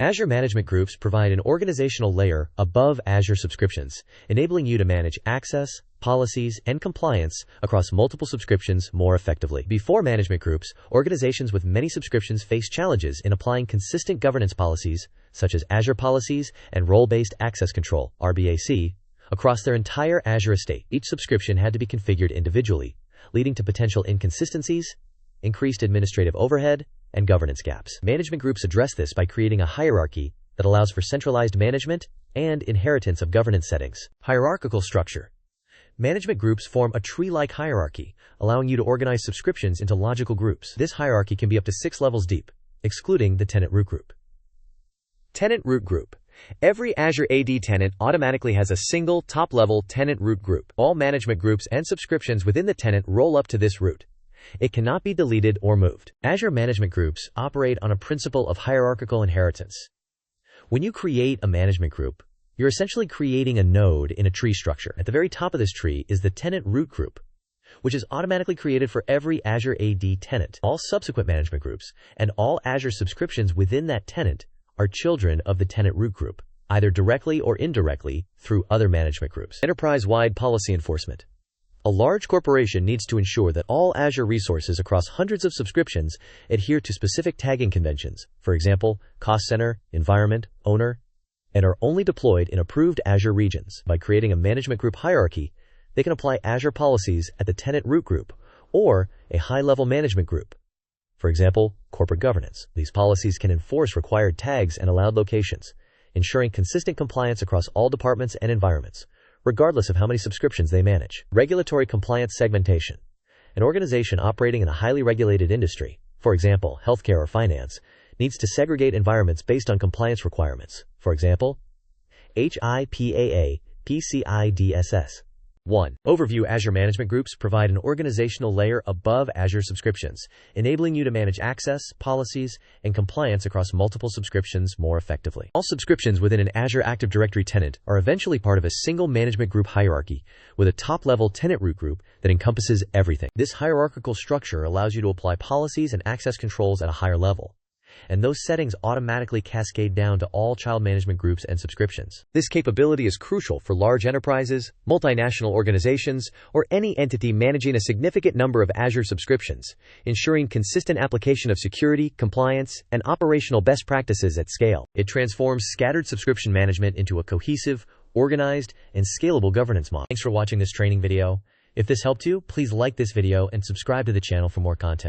Azure Management Groups provide an organizational layer above Azure subscriptions, enabling you to manage access, policies, and compliance across multiple subscriptions more effectively. Before management groups, organizations with many subscriptions face challenges in applying consistent governance policies, such as Azure policies and role-based access control, RBAC, across their entire Azure estate. Each subscription had to be configured individually, leading to potential inconsistencies, increased administrative overhead, and governance gaps. Management groups address this by creating a hierarchy that allows for centralized management and inheritance of governance settings. Hierarchical structure. Management groups form a tree-like hierarchy, allowing you to organize subscriptions into logical groups. This hierarchy can be up to 6 levels deep, excluding the tenant root group. Tenant root group. Every Azure AD tenant automatically has a single top-level tenant root group. All management groups and subscriptions within the tenant roll up to this root. It cannot be deleted or moved. Azure Management Groups operate on a principle of hierarchical inheritance. When you create a management group, you're essentially creating a node in a tree structure. At the very top of this tree is the tenant root group, which is automatically created for every Azure AD tenant. All subsequent management groups and all Azure subscriptions within that tenant are children of the tenant root group, either directly or indirectly through other management groups. Enterprise-wide policy enforcement. A large corporation needs to ensure that all Azure resources across hundreds of subscriptions adhere to specific tagging conventions, for example, cost center, environment, owner, and are only deployed in approved Azure regions. By creating a management group hierarchy, they can apply Azure policies at the tenant root group or a high-level management group. For example, corporate governance. These policies can enforce required tags and allowed locations, ensuring consistent compliance across all departments and environments, regardless of how many subscriptions they manage. Regulatory compliance segmentation. An organization operating in a highly regulated industry, for example, healthcare or finance, needs to segregate environments based on compliance requirements. For example, HIPAA, PCI-DSS. 1. Overview. Azure Management Groups provide an organizational layer above Azure subscriptions, enabling you to manage access, policies, and compliance across multiple subscriptions more effectively. All subscriptions within an Azure Active Directory tenant are eventually part of a single management group hierarchy with a top-level tenant root group that encompasses everything. This hierarchical structure allows you to apply policies and access controls at a higher level, and those settings automatically cascade down to all child management groups and subscriptions. This capability is crucial for large enterprises, multinational organizations, or any entity managing a significant number of Azure subscriptions, ensuring consistent application of security, compliance, and operational best practices at scale. It transforms scattered subscription management into a cohesive, organized, and scalable governance model. Thanks for watching this training video. If this helped you, please like this video and subscribe to the channel for more content.